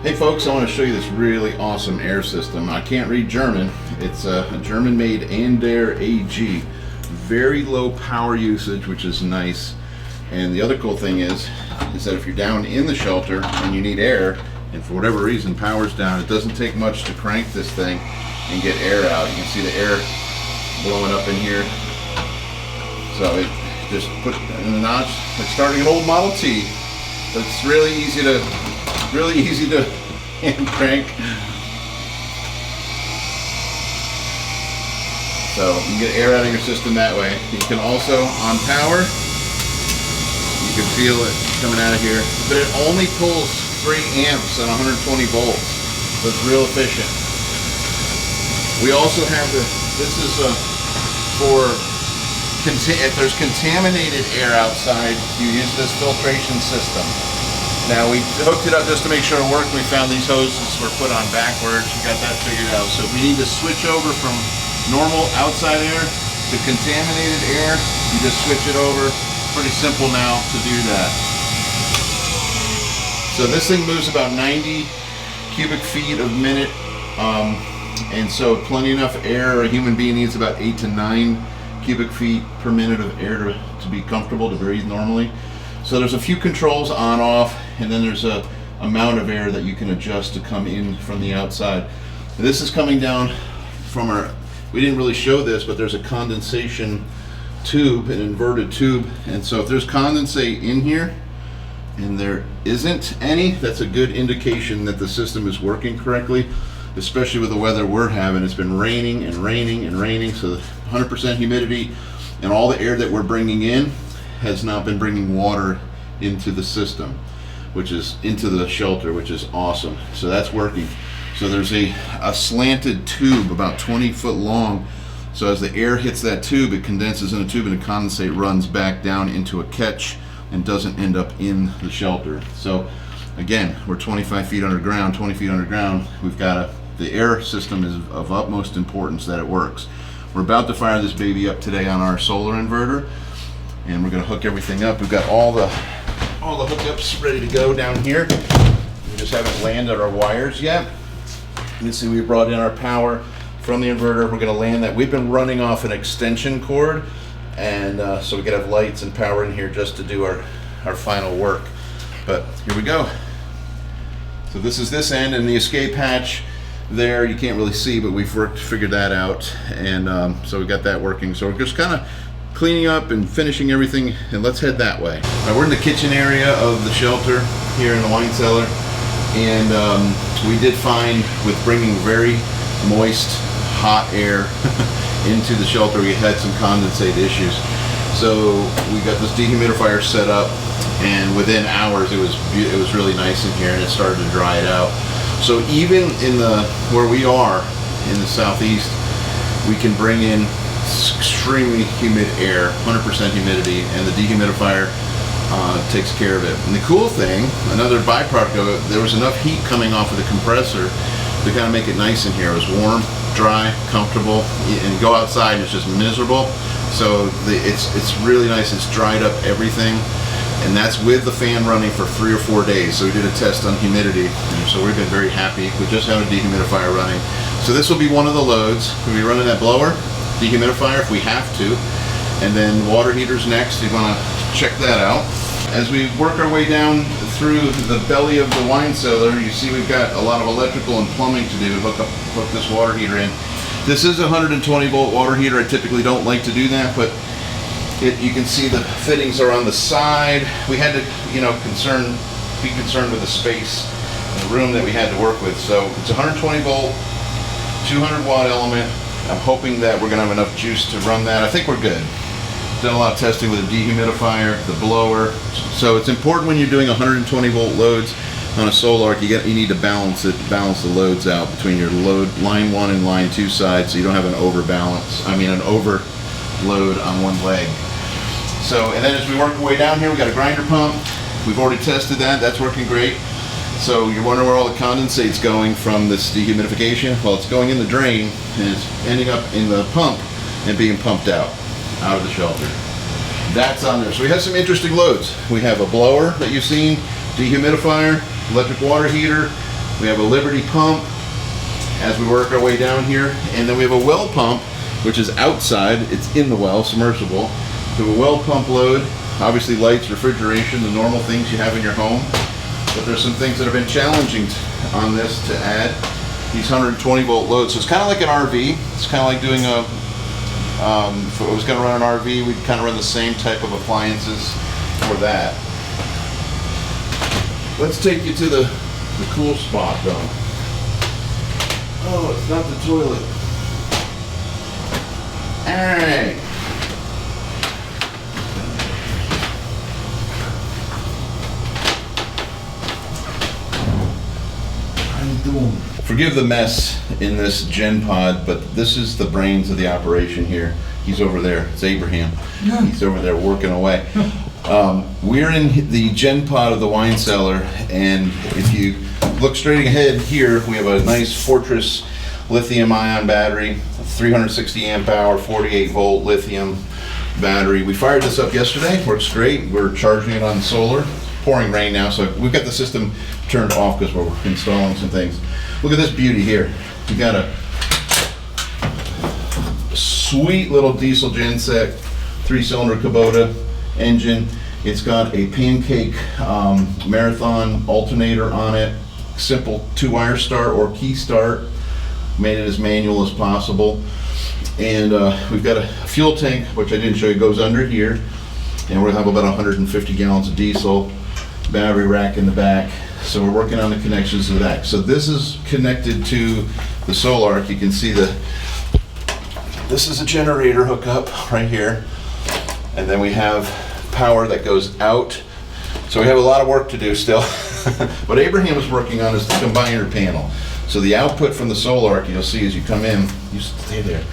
Hey folks, I want to show you this really awesome air system. I can't read German. It's a German-made Ander AG. Very low power usage, which is nice. And the other cool thing is that if you're down in the shelter and you need air, and for whatever reason power's down, it doesn't take much to crank this thing and get air out. You can see the air blowing up in here. So it just put in the notch, like starting an old Model T. It's really easy to hand crank. So you can get air out of your system that way. You can also, on power, you can feel it coming out of here, but it only pulls 3 amps and 120 volts, so it's real efficient. We also have this is for if there's contaminated air outside, you use this filtration system. Now we hooked it up just to make sure it worked. We found these hoses were put on backwards. We got that figured out. So if we need to switch over from normal outside air to contaminated air, you just switch it over. Pretty simple now to do that. So this thing moves about 90 cubic feet a minute. And so plenty enough air. A human being needs about 8 to 9 cubic feet per minute of air to be comfortable to breathe normally. So there's a few controls on off, and then there's a amount of air that you can adjust to come in from the outside. This is coming down from we didn't really show this, but there's a condensation tube, an inverted tube, and so if there's condensate in here and there isn't any, that's a good indication that the system is working correctly, especially with the weather we're having. It's been raining and raining and raining, so 100% humidity, and all the air that we're bringing in has not been bringing water into the system, which is into the shelter, which is awesome. So that's working. So there's a slanted tube about 20 foot long. So as the air hits that tube, it condenses in a tube and the condensate runs back down into a catch and doesn't end up in the shelter. So again, we're 25 feet underground, 20 feet underground. We've got the air system is of utmost importance that it works. We're about to fire this baby up today on our solar inverter, and we're going to hook everything up. We've got all the hookups ready to go down here. We just haven't landed our wires yet. You can see we brought in our power from the inverter. We're going to land that. We've been running off an extension cord, and so we could have lights and power in here just to do our final work. But here we go. So this is this end, and the escape hatch there you can't really see, but we've figured that out, and so we got that working. So we're just kind of cleaning up and finishing everything, and let's head that way. Right, we're in the kitchen area of the shelter here in the wine cellar, and we did find with bringing very moist hot air into the shelter, we had some condensate issues. So we got this dehumidifier set up, and within hours it was really nice in here, and it started to dry it out. So even in where we are in the southeast, we can bring in extremely humid air, 100% humidity, and the dehumidifier takes care of it. And the cool thing, another byproduct of it, there was enough heat coming off of the compressor to kind of make it nice in here. It was warm, dry, comfortable, and go outside and it's just miserable. So it's really nice. It's dried up everything. And that's with the fan running for 3 or 4 days. So we did a test on humidity, and so we've been very happy. We just have a dehumidifier running. So this will be one of the loads. We'll be running that blower, dehumidifier if we have to, and then water heaters next. You want to check that out. As we work our way down through the belly of the wine cellar, you see we've got a lot of electrical and plumbing to do to hook this water heater in. This is a 120 volt water heater. I typically don't like to do that, but you can see the fittings are on the side. We had to, be concerned with the space and the room that we had to work with. So it's a 120 volt, 200 watt element. I'm hoping that we're gonna have enough juice to run that. I think we're good. Done a lot of testing with the dehumidifier, the blower. So it's important when you're doing 120 volt loads on a solar, you need to balance the loads out between your load line 1 and line 2 sides, so you don't have an overload on one leg. So, and then as we work our way down here, we got a grinder pump. We've already tested that. That's working great. So you're wondering where all the condensate's going from this dehumidification? Well, it's going in the drain and it's ending up in the pump and being pumped out of the shelter. That's on there. So we have some interesting loads. We have a blower that you've seen, dehumidifier, electric water heater, We have a Liberty pump as we work our way down here, and then we have a well pump, which is outside. It's in the well, submersible. We have a well pump load, obviously lights, refrigeration, the normal things you have in your home. But there's some things that have been challenging on this to add these 120 volt loads. So it's kind of like an RV. It's kind of like doing a, if it was going to run an RV, we'd kind of run the same type of appliances for that. Let's take you to the cool spot though. Oh, it's not the toilet. All right. Forgive the mess in this gen pod, but this is the brains of the operation here. He's over there. It's Abraham. Yeah. He's over there working away. We're in the gen pod of the wine cellar, and if you look straight ahead here, we have a nice Fortress lithium-ion battery, 360 amp hour, 48 volt lithium battery. We fired this up yesterday. Works great. We're charging it on solar. It's pouring rain now, so we've got the system turned off because we're installing some things. Look at this beauty here. We got a sweet little diesel genset, 3-cylinder Kubota engine. It's got a pancake marathon alternator on it. Simple 2-wire start or key start. Made it as manual as possible. And we've got a fuel tank, which I didn't show you, goes under here. And we'll have about 150 gallons of diesel. Battery rack in the back. So we're working on the connections to that. So this is connected to the solar. You can see this is a generator hookup right here. And then we have power that goes out. So we have a lot of work to do still. What Abraham is working on is the combiner panel. So the output from the solar, you'll see as you come in, you stay there,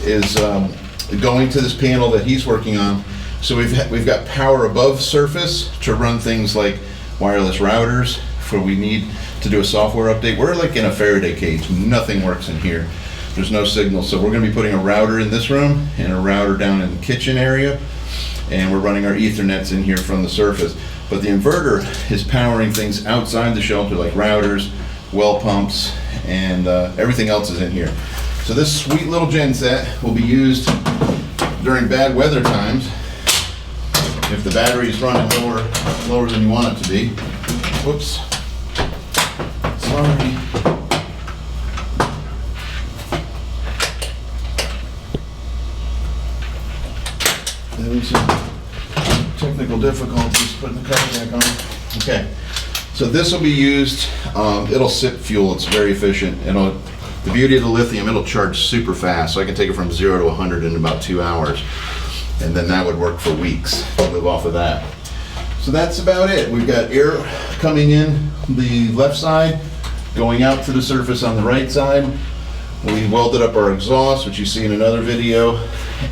is going to this panel that he's working on. So we've got power above surface to run things like wireless routers for we need to do a software update. We're like in a Faraday cage. Nothing works in here. There's no signal. So we're going to be putting a router in this room and a router down in the kitchen area. And we're running our Ethernets in here from the surface. But the inverter is powering things outside the shelter like routers, well pumps, and everything else is in here. So this sweet little genset will be used during bad weather times if the battery is running lower than you want it to be. Whoops. Sorry. Having some technical difficulties putting the cover back on. Okay. So this will be used, it'll sip fuel, it's very efficient. The beauty of the lithium, it'll charge super fast, so I can take it from 0 to 100 in about 2 hours. And then that would work for weeks to live off of that. So that's about it. We've got air coming in the left side, going out to the surface on the right side. We welded up our exhaust, which you see in another video.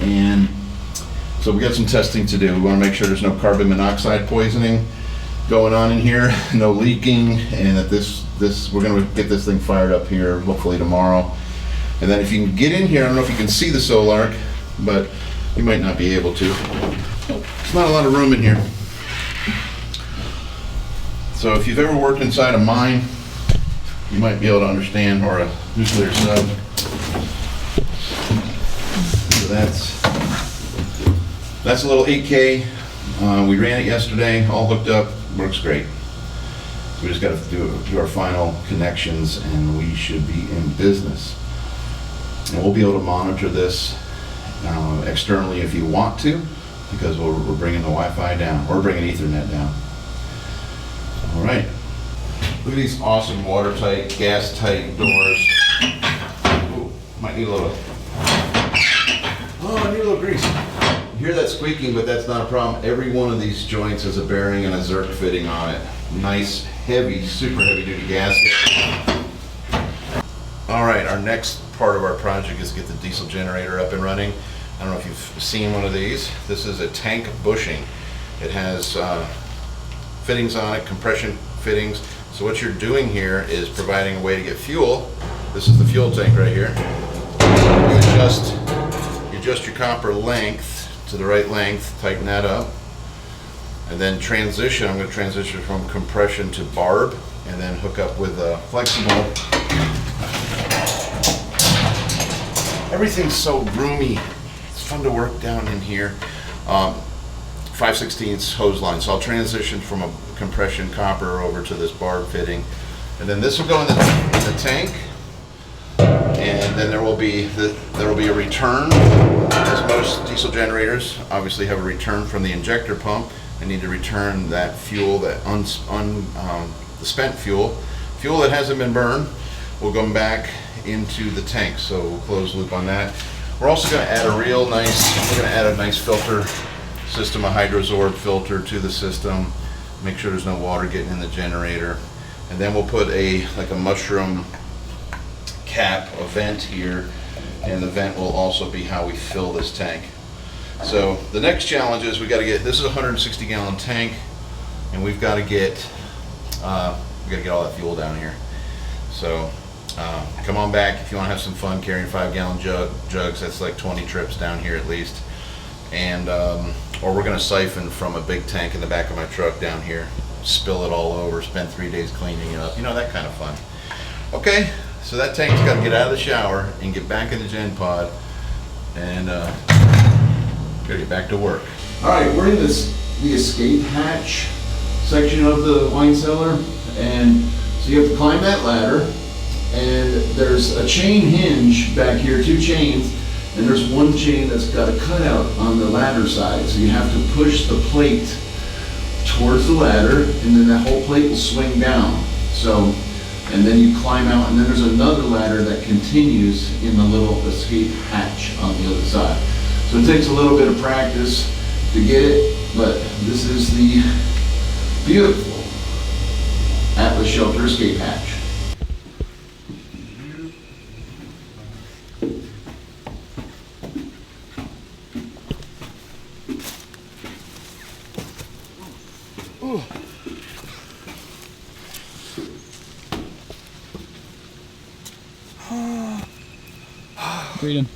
And so we got some testing to do. We want to make sure there's no carbon monoxide poisoning going on in here, no leaking, and that we're going to get this thing fired up here hopefully tomorrow. And then if you can get in here, I don't know if you can see the Solarc, but you might not be able to. There's not a lot of room in here. So if you've ever worked inside a mine, you might be able to understand, or a nuclear sub. So that's a little 8K. We ran it yesterday, all hooked up, works great. So we just got to do our final connections and we should be in business. And we'll be able to monitor this externally if you want to, because we're bringing the Wi-Fi down, or bringing Ethernet down. All right. Look at these awesome watertight, gas-tight doors. Ooh, might need a little. Oh, I need a little grease. You hear that squeaking, but that's not a problem. Every one of these joints has a bearing and a Zerk fitting on it. Nice, heavy, super heavy-duty gasket. All right, our next part of our project is to get the diesel generator up and running. I don't know if you've seen one of these. This is a tank bushing. It has fittings on it, compression fittings. So what you're doing here is providing a way to get fuel. This is the fuel tank right here. You adjust your copper length to the right length, tighten that up, and then transition. I'm going to transition from compression to barb. and then hook up with a flexible. Everything's so roomy. It's fun to work down in here. 5/16 hose line. So I'll transition from a compression copper over to this barb fitting, and then this will go in the tank, and then there will be a return, as most diesel generators obviously have a return from the injector pump. I need to return that fuel, that the spent fuel that hasn't been burned, will go back into the tank. So we'll close loop on that. We're also going to add a nice filter system, a hydrosorb filter to the system. Make sure there's no water getting in the generator, and then we'll put like a mushroom cap, a vent here, and the vent will also be how we fill this tank. So the next challenge is this is a 160 gallon tank, and we've got to get all that fuel down here. So come on back if you want to have some fun carrying 5 gallon jugs. That's like 20 trips down here at least. And or we're going to siphon from a big tank in the back of my truck down here, spill it all over, spend 3 days cleaning it up, that kind of fun. Okay, so that tank's got to get out of the shower and get back in the gen pod, and gotta get back to work. All right, we're in the escape hatch section of the wine cellar, and so you have to climb that ladder, and there's a chain hinge back here, 2 chains, and there's one chain that's got a cutout on the ladder side, so you have to push the plate towards the ladder, and then that whole plate will swing down. So, and then you climb out, and then there's another ladder that continues in the little escape hatch on the other side. So it takes a little bit of practice to get it, but this is the beautiful Atlas Shelter escape hatch. Freedom.